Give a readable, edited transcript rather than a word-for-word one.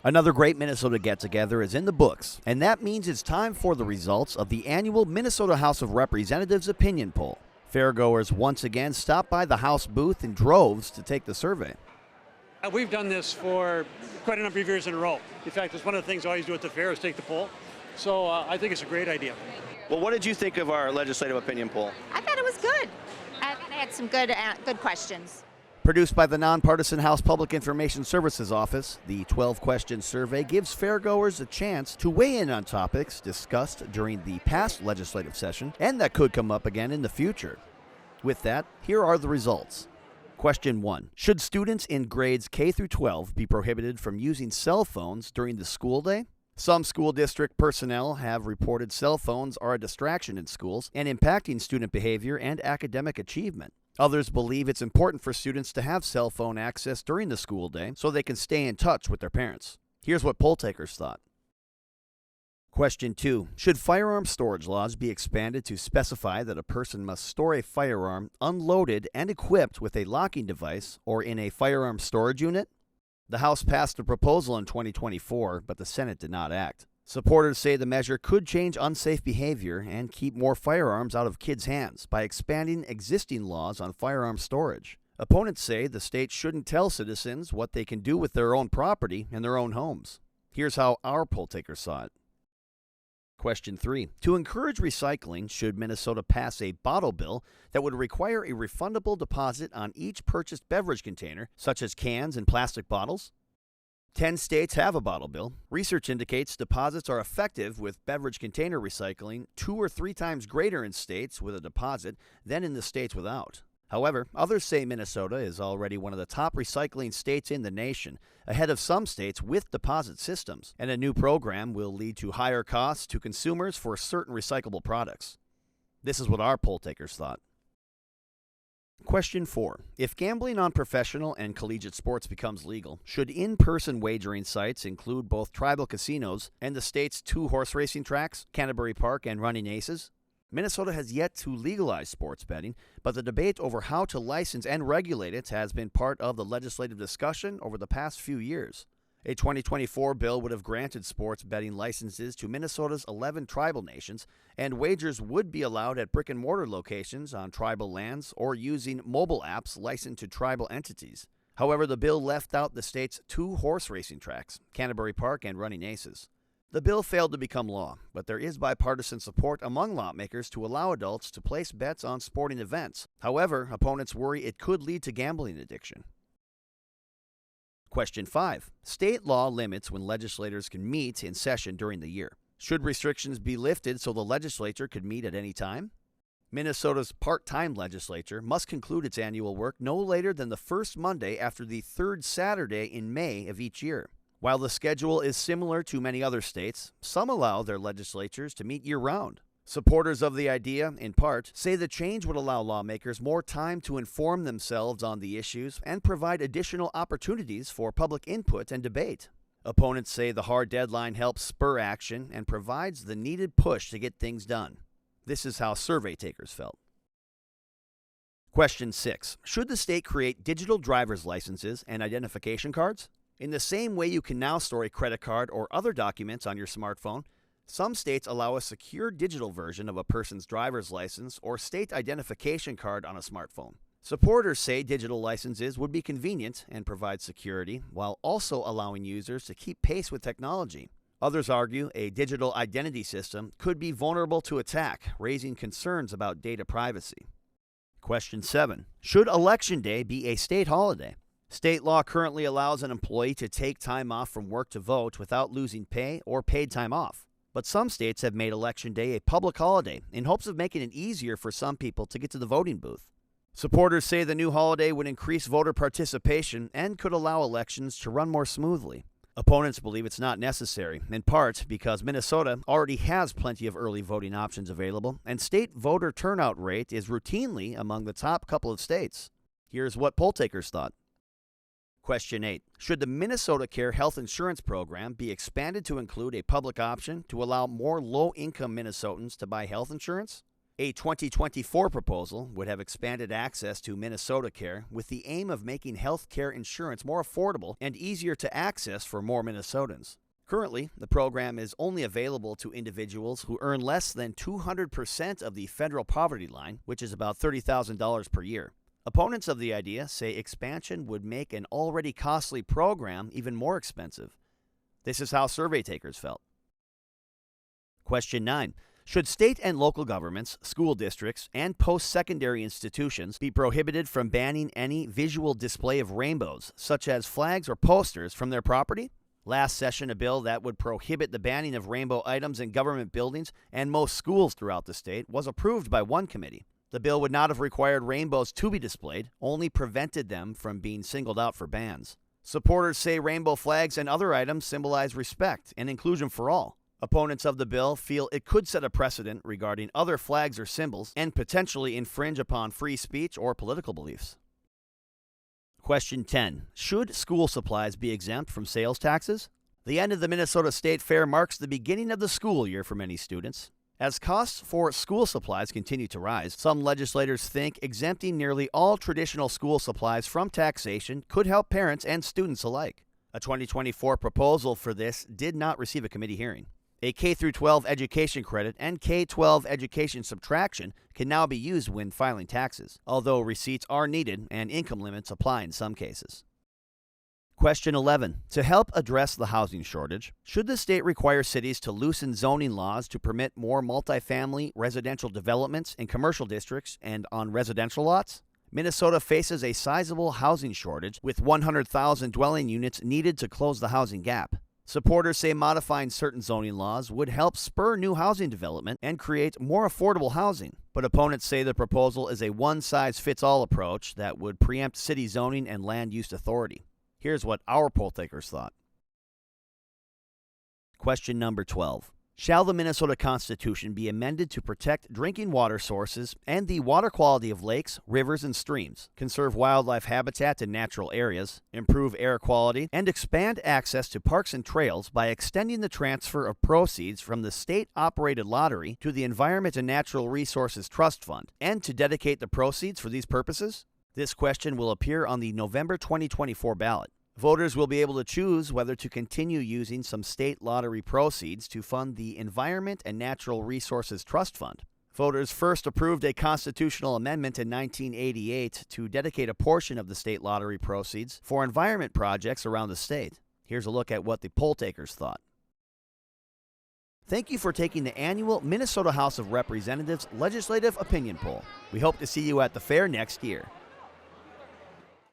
Another great Minnesota get-together is in the books, and that means it's time for the results of the annual Minnesota House of Representatives opinion poll. Fairgoers once again stopped by the House booth in droves to take the survey. We've done this for quite a number of years in a row. In fact, it's one of the things I always do at the fair is take the poll. So I think it's a great idea. Well, what did you think of our legislative opinion poll? I thought it was good. I had some good questions. Produced by the nonpartisan House Public Information Services Office, the 12-question survey gives fairgoers a chance to weigh in on topics discussed during the past legislative session and that could come up again in the future. With that, here are the results. Question 1. Should students in grades K through 12 be prohibited from using cell phones during the school day? Some school district personnel have reported cell phones are a distraction in schools and impacting student behavior and academic achievement. Others believe it's important for students to have cell phone access during the school day so they can stay in touch with their parents. Here's what poll takers thought. Question 2. Should firearm storage laws be expanded to specify that a person must store a firearm unloaded and equipped with a locking device or in a firearm storage unit? The House passed a proposal in 2024, but the Senate did not act. Supporters say the measure could change unsafe behavior and keep more firearms out of kids' hands by expanding existing laws on firearm storage. Opponents say the state shouldn't tell citizens what they can do with their own property and their own homes. Here's how our poll takers saw it. Question 3. To encourage recycling, should Minnesota pass a bottle bill that would require a refundable deposit on each purchased beverage container, such as cans and plastic bottles? 10 states have a bottle bill. Research indicates deposits are effective with beverage container recycling 2 or 3 times greater in states with a deposit than in the states without. However, others say Minnesota is already one of the top recycling states in the nation, ahead of some states with deposit systems, and a new program will lead to higher costs to consumers for certain recyclable products. This is what our poll takers thought. Question 4. If gambling on professional and collegiate sports becomes legal, should in-person wagering sites include both tribal casinos and the state's 2 horse racing tracks, Canterbury Park and Running Aces? Minnesota has yet to legalize sports betting, but the debate over how to license and regulate it has been part of the legislative discussion over the past few years. A 2024 bill would have granted sports betting licenses to Minnesota's 11 tribal nations, and wagers would be allowed at brick-and-mortar locations on tribal lands or using mobile apps licensed to tribal entities. However, the bill left out the state's 2 horse racing tracks, Canterbury Park and Running Aces. The bill failed to become law, but there is bipartisan support among lawmakers to allow adults to place bets on sporting events. However, opponents worry it could lead to gambling addiction. Question 5. State law limits when legislators can meet in session during the year. Should restrictions be lifted so the legislature could meet at any time? Minnesota's part-time legislature must conclude its annual work no later than the first Monday after the 3rd Saturday in May of each year. While the schedule is similar to many other states, some allow their legislatures to meet year-round. Supporters of the idea, in part, say the change would allow lawmakers more time to inform themselves on the issues and provide additional opportunities for public input and debate. Opponents say the hard deadline helps spur action and provides the needed push to get things done. This is how survey takers felt. Question 6. Should the state create digital driver's licenses and identification cards? In the same way you can now store a credit card or other documents on your smartphone, some states allow a secure digital version of a person's driver's license or state identification card on a smartphone. Supporters say digital licenses would be convenient and provide security, while also allowing users to keep pace with technology. Others argue a digital identity system could be vulnerable to attack, raising concerns about data privacy. Question 7. Should Election Day be a state holiday? State law currently allows an employee to take time off from work to vote without losing pay or paid time off. But some states have made Election Day a public holiday in hopes of making it easier for some people to get to the voting booth. Supporters say the new holiday would increase voter participation and could allow elections to run more smoothly. Opponents believe it's not necessary, in part because Minnesota already has plenty of early voting options available, and state voter turnout rate is routinely among the top couple of states. Here's what poll takers thought. Question 8. Should the Minnesota Care Health Insurance Program be expanded to include a public option to allow more low-income Minnesotans to buy health insurance? A 2024 proposal would have expanded access to Minnesota Care with the aim of making health care insurance more affordable and easier to access for more Minnesotans. Currently, the program is only available to individuals who earn less than 200% of the federal poverty line, which is about $30,000 per year. Opponents of the idea say expansion would make an already costly program even more expensive. This is how survey takers felt. Question 9. Should state and local governments, school districts, and post-secondary institutions be prohibited from banning any visual display of rainbows, such as flags or posters, from their property? Last session, a bill that would prohibit the banning of rainbow items in government buildings and most schools throughout the state was approved by one committee. The bill would not have required rainbows to be displayed, only prevented them from being singled out for bans. Supporters say rainbow flags and other items symbolize respect and inclusion for all. Opponents of the bill feel it could set a precedent regarding other flags or symbols and potentially infringe upon free speech or political beliefs. Question 10. Should school supplies be exempt from sales taxes? The end of the Minnesota State Fair marks the beginning of the school year for many students. As costs for school supplies continue to rise, some legislators think exempting nearly all traditional school supplies from taxation could help parents and students alike. A 2024 proposal for this did not receive a committee hearing. A K-12 education credit and K-12 education subtraction can now be used when filing taxes, although receipts are needed and income limits apply in some cases. Question 11. To help address the housing shortage, should the state require cities to loosen zoning laws to permit more multifamily residential developments in commercial districts and on residential lots? Minnesota faces a sizable housing shortage with 100,000 dwelling units needed to close the housing gap. Supporters say modifying certain zoning laws would help spur new housing development and create more affordable housing. But opponents say the proposal is a one-size-fits-all approach that would preempt city zoning and land use authority. Here's what our poll takers thought. Question number 12. Shall the Minnesota Constitution be amended to protect drinking water sources and the water quality of lakes, rivers, and streams, conserve wildlife habitat in natural areas, improve air quality, and expand access to parks and trails by extending the transfer of proceeds from the state-operated lottery to the Environment and Natural Resources Trust Fund, and to dedicate the proceeds for these purposes? This question will appear on the November 2024 ballot. Voters will be able to choose whether to continue using some state lottery proceeds to fund the Environment and Natural Resources Trust Fund. Voters first approved a constitutional amendment in 1988 to dedicate a portion of the state lottery proceeds for environment projects around the state. Here's a look at what the poll takers thought. Thank you for taking the annual Minnesota House of Representatives Legislative Opinion Poll. We hope to see you at the fair next year.